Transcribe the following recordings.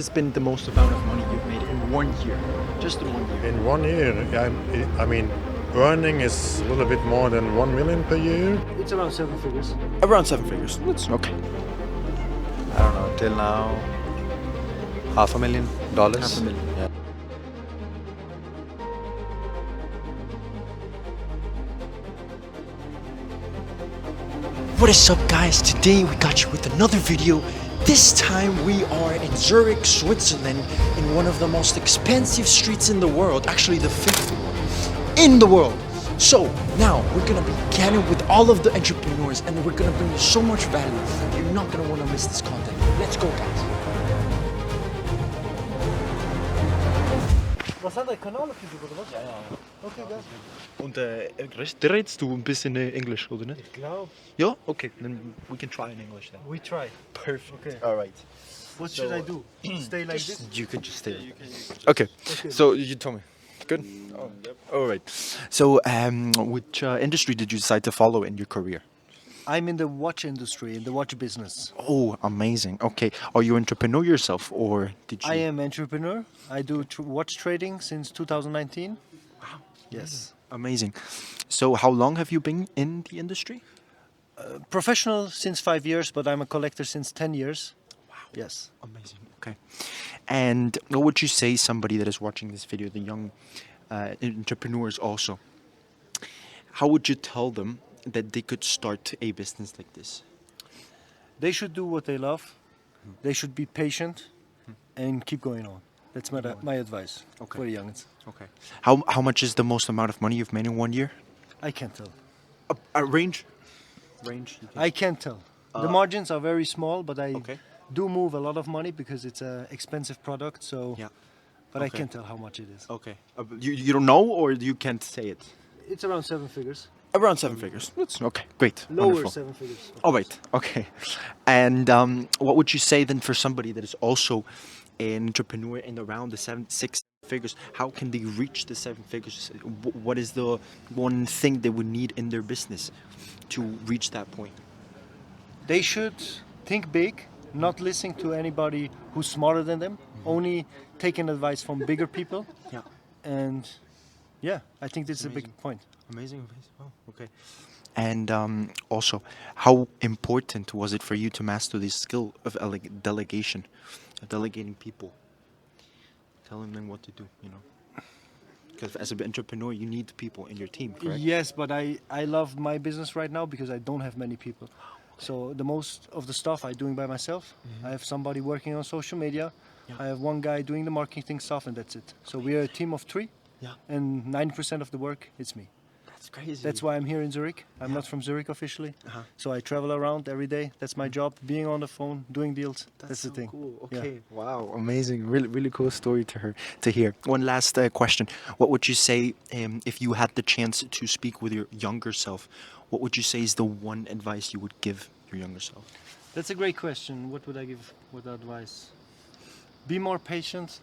It's been the most amount of money you've made in 1 year, just in 1 year. In 1 year, I mean, earning is a little bit more than 1 million per year. It's around 7 figures. Around 7 figures. That's okay. I don't know, till now, $500,000. $500,000. Yeah. What is up, guys? Today we got you with another video. This time we are in Zurich, Switzerland, in one of the most expensive streets in the world, actually the fifth one in the world. So now we're gonna be getting with all of the entrepreneurs and we're gonna bring you so much value. You're not gonna wanna miss this content. Let's go, guys. Was hat der Kanal auf YouTube oder was? Ja. Okay, geil. Und redest du ein bisschen Englisch, oder nicht? Ich glaube. Ja? Okay, then we can try in English then. We try. Perfect. Okay. All right. What should I do? Stay like this? You can just stay. Okay. So you told me. Good. Oh, yep. All right. So, which industry did you decide to follow in your career? I'm in the watch industry, in the watch business. Oh, amazing. Okay. Are you an entrepreneur yourself, or did you? I am entrepreneur. I do watch trading since 2019. Wow. Yes. Amazing. So, how long have you been in the industry? Professional since 5 years, but I'm a collector since 10 years. Wow. Yes. Amazing. Okay. And what would you say somebody that is watching this video, the young entrepreneurs also? How would you tell them that they could start a business like this? They should do what they love. They should be patient and keep going on. That's my advice for the youngins. Okay. How much is the most amount of money you've made in 1 year? I can't tell. A range? Range? I can't tell. The margins are very small, but I Okay. do move a lot of money because it's an expensive product. So, Yeah. but I Okay. can't tell how much it is. Okay. You don't know, or you can't say it? It's around 7 figures. Around 7 figures. That's okay. Great. Lower Wonderful. 7 figures. All right. Okay. And what would you say then for somebody that is also an entrepreneur in around the 6 figures? How can they reach the 7 figures? What is the one thing they would need in their business to reach that point? They should think big, not listen to anybody who's smarter than them. Only taking advice from bigger people. Yeah. And yeah, I think this is a big point. Amazing. Oh, okay. And also, how important was it for you to master this skill of delegation, of delegating people, telling them what to do, you know? Because as an entrepreneur, you need people in your team, correct? Yes, but I love my business right now because I don't have many people. So the most of the stuff I'm doing by myself. I have somebody working on social media. Yeah. I have one guy doing the marketing stuff, and that's it. So we are a team of 3, Yeah. and 90% of the work it's me. That's crazy. That's why I'm here in Zurich. I'm not from Zurich officially, so I travel around every day. That's my job, being on the phone, doing deals. That's the so thing. Cool. Yeah. Okay. Wow. Amazing. Really cool story to hear. One last question. What would you say if you had the chance to speak with your younger self? What would you say is the one advice you would give your younger self? That's a great question. What would I give with advice? Be more patient.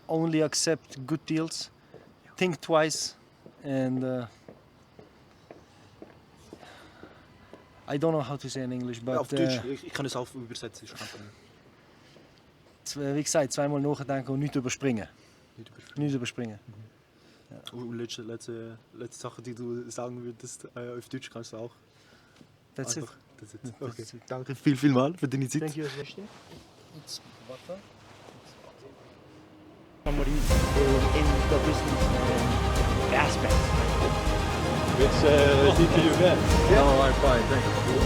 Only accept good deals. Think twice, and I don't know how to say in English, but Auf Deutsch. Ich kann es auch übersetzen. wie gesagt, zweimal nachdenken und nicht überspringen. Nicht überspringen. Letzte Sache, die du sagen würdest, auf Deutsch kannst du auch. That's it. That's it. Okay. Danke vielmals für deine Zeit. Thank you. It's water. Somebody in the business aspect. Which seat do you get? Yeah. No, I'm fine, thank you.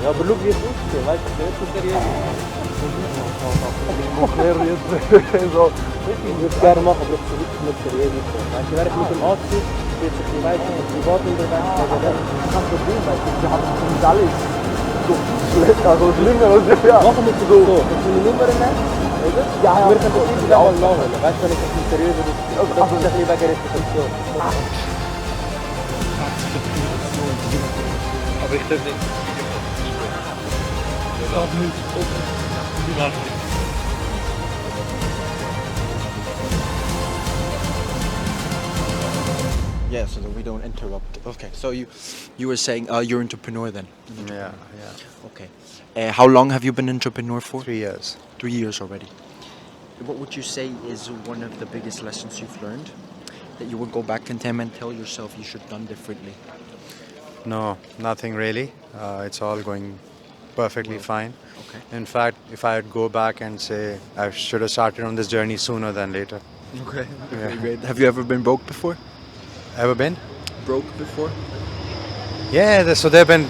Ja, maar look hier goed, je lijkt het heel goed serieus. Zo, je kan maken, maar het is serieus. Als je werkt met een arts, zit je niet weten, met privaat onderweg, dan kan het doen, want je hebt niet alles. Slecht, also schlimmer als ja. Machen wir so. Das sind die Nummern, ne? Ja, ja. Wir können das nicht auch machen. Weißt du, wenn ich das nicht seriös ist, das ist ein bisschen wegen Reputation. Aber ich darf nicht. Yeah, so that we don't interrupt. Okay, so you were saying you're an entrepreneur then? Yeah. Okay. How long have you been an entrepreneur for? 3 years. 3 years already. what would you say is one of the biggest lessons you've learned that you would go back in time and tell yourself you should have done differently? No, nothing really. It's all going perfectly fine. Okay. In fact, if I'd go back and say I should have started on this journey sooner than later. Okay. Yeah. Great. Have you ever been broke before? Ever been? Broke before? Yeah, so there have been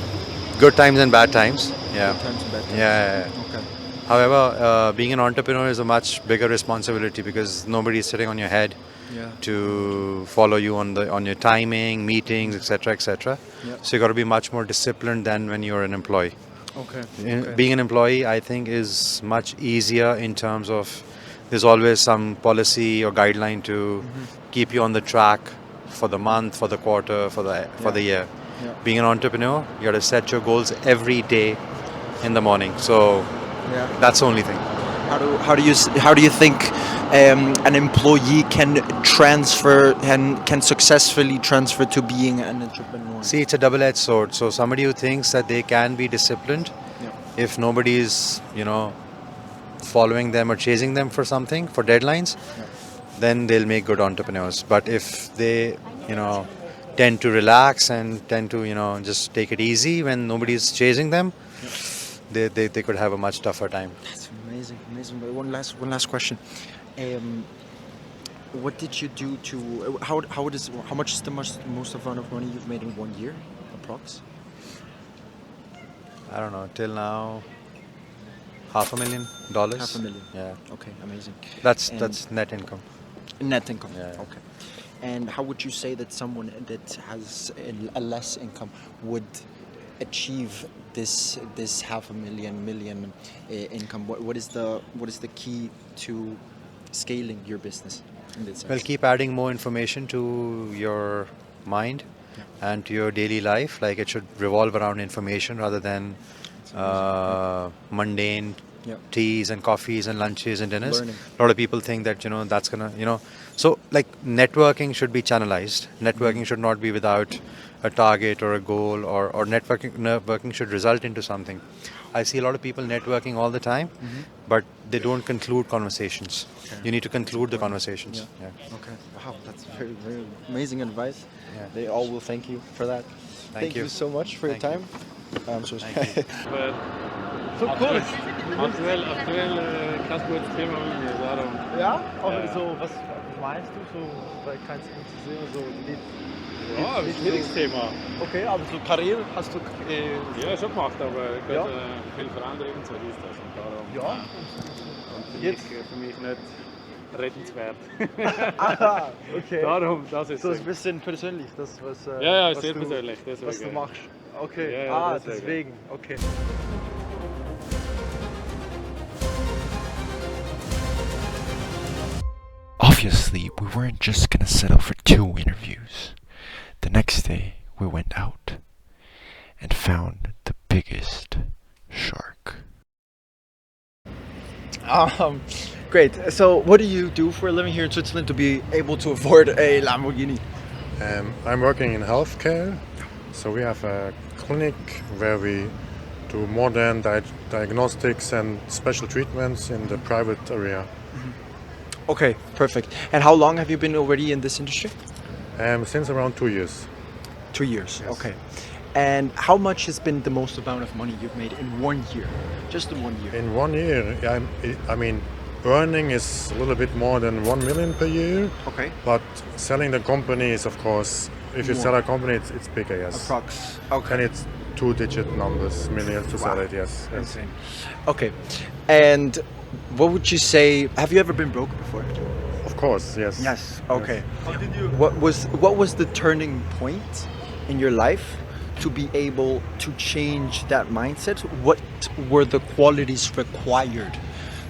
good times and bad times. Yeah. Times and bad times. Yeah. Okay. However, being an entrepreneur is a much bigger responsibility because nobody is sitting on your head Yeah. to follow you on your timing, meetings, etc., etc. Yeah. So you got to be much more disciplined than when you're an employee. Okay. Being an employee, I think, is much easier in terms of there's always some policy or guideline to keep you on the track for the month, for the quarter, for the year. Yeah. Being an entrepreneur, you got to set your goals every day in the morning. So Yeah. that's the only thing. How do you think an employee can transfer and can successfully transfer to being an entrepreneur? See, it's a double-edged sword. So somebody who thinks that they can be disciplined, Yeah. if nobody is, following them or chasing them for something, for deadlines, then they'll make good entrepreneurs. But if they, tend to relax and tend to, just take it easy when nobody's chasing them, they could have a much tougher time. That's amazing. But one last question. What did you do to how much is the most amount of money you've made in 1 year, approx? I don't know, till now, $500,000. $500,000. Yeah, Okay, amazing. that's net income. Net income. Yeah. Okay. And how would you say that someone that has a less income would achieve this $500,000 income? What is the key to scaling your business in this sense? Well, keep adding more information to your mind and to your daily life. Like it should revolve around information rather than mundane teas and coffees and lunches and dinners. Learning. A lot of people think that that's gonna so like networking should be channelized. Networking should not be without a target or a goal, or networking should result into something. I see a lot of people networking all the time, but they don't conclude conversations. Okay. You need to conclude the conversations. Yeah. Yeah. Okay. Wow, that's very, very amazing advice. Yeah. They all will thank you for that. Thank you so much for your time. I'm so sorry. So cool. Aktuell ganz gutes Thema mit mir, darum. Ja, aber so, was meinst du so, bei kannst du sehen, so Ja, ein schwieriges Thema. okay, aber so Karriere hast du, Ja, schon gemacht, aber gerade viel Veränderung und so ist das. Und darum, ja, und für mich nicht rettenswert. aha, okay. Darum, das ist So so. ein bisschen persönlich, das was, Ja, was sehr du, persönlich. Deswegen. was du machst. Okay, Ja, deswegen, okay. Obviously, we weren't just gonna settle for 2 interviews. The next day, we went out and found the biggest shark. Great. So, what do you do for a living here in Switzerland to be able to afford a Lamborghini? I'm working in healthcare, so we have a clinic where we do modern diagnostics and special treatments in the private area. Okay, perfect. And how long have you been already in this industry? Since around 2 years. 2 years. Yes. Okay. And how much has been the most amount of money you've made in 1 year? Just in 1 year. In 1 year, I mean, earning is a little bit more than 1 million per year, Okay. but selling the company is, of course, if you More. sell a company, it's bigger, yes. Approx. Okay. And it's 2-digit numbers, millions to sell Wow. it, yes. yes. Insane. Okay. And what would you say? Have you ever been broke before? Of course, yes. Yes. Okay. What was the turning point in your life to be able to change that mindset? What were the qualities required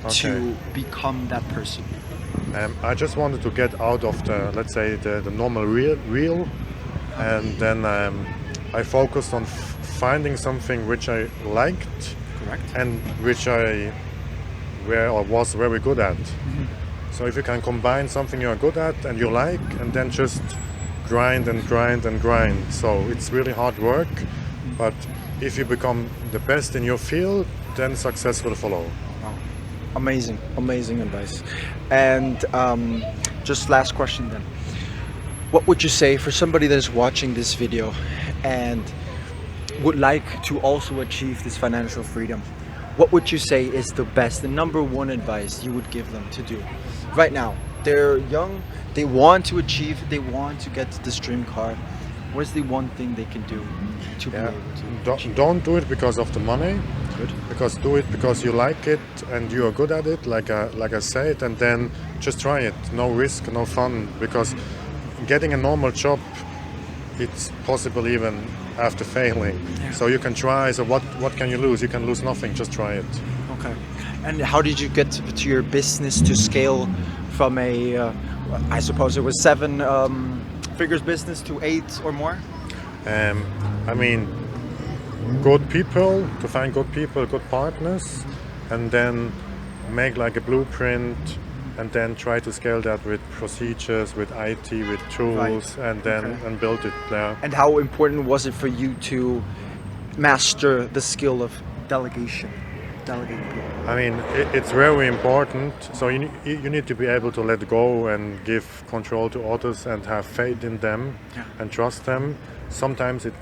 to become that person? I just wanted to get out of the, let's say, the normal wheel, and then I focused on finding something which I liked. Correct. And which I was very good at. So if you can combine something you're good at and you like, and then just grind and grind and grind. So it's really hard work, but if you become the best in your field, then success will follow. Amazing, amazing advice. And just last question then. What would you say for somebody that is watching this video and would like to also achieve this financial freedom? What would you say is the best, the number one advice you would give them to do right now? They're young, they want to achieve, they want to get this dream car. What is the one thing they can do to be able to achieve? Don't do it because of the money. Good. Because do it because you like it and you are good at it, like I said, and then just try it. No risk, no fun. Because getting a normal job, it's possible even after failing. Yeah. So you can try. So what can you lose? You can lose nothing. Just try it. Okay. And how did you get to your business to scale from a, I suppose it was 7 figures business to 8 or more? I mean, good people, to find good people, good partners, and then make like a blueprint, and then try to scale that with procedures, with IT, with tools, and then and build it there. And how important was it for you to master the skill of delegation? Delegate people. I mean, it's very important. So you need to be able to let go and give control to others and have faith in them and trust them. Sometimes it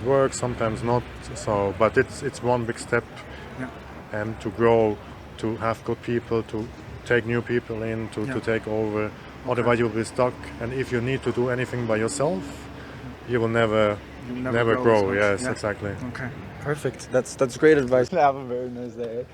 works, sometimes not. So, but it's one big step, and to grow, to have good people, to take new people in, to take over. Otherwise, you'll be stuck. And if you need to do anything by yourself, you will never grow. Yes, exactly. Okay. Perfect. That's great advice. Have a very nice day.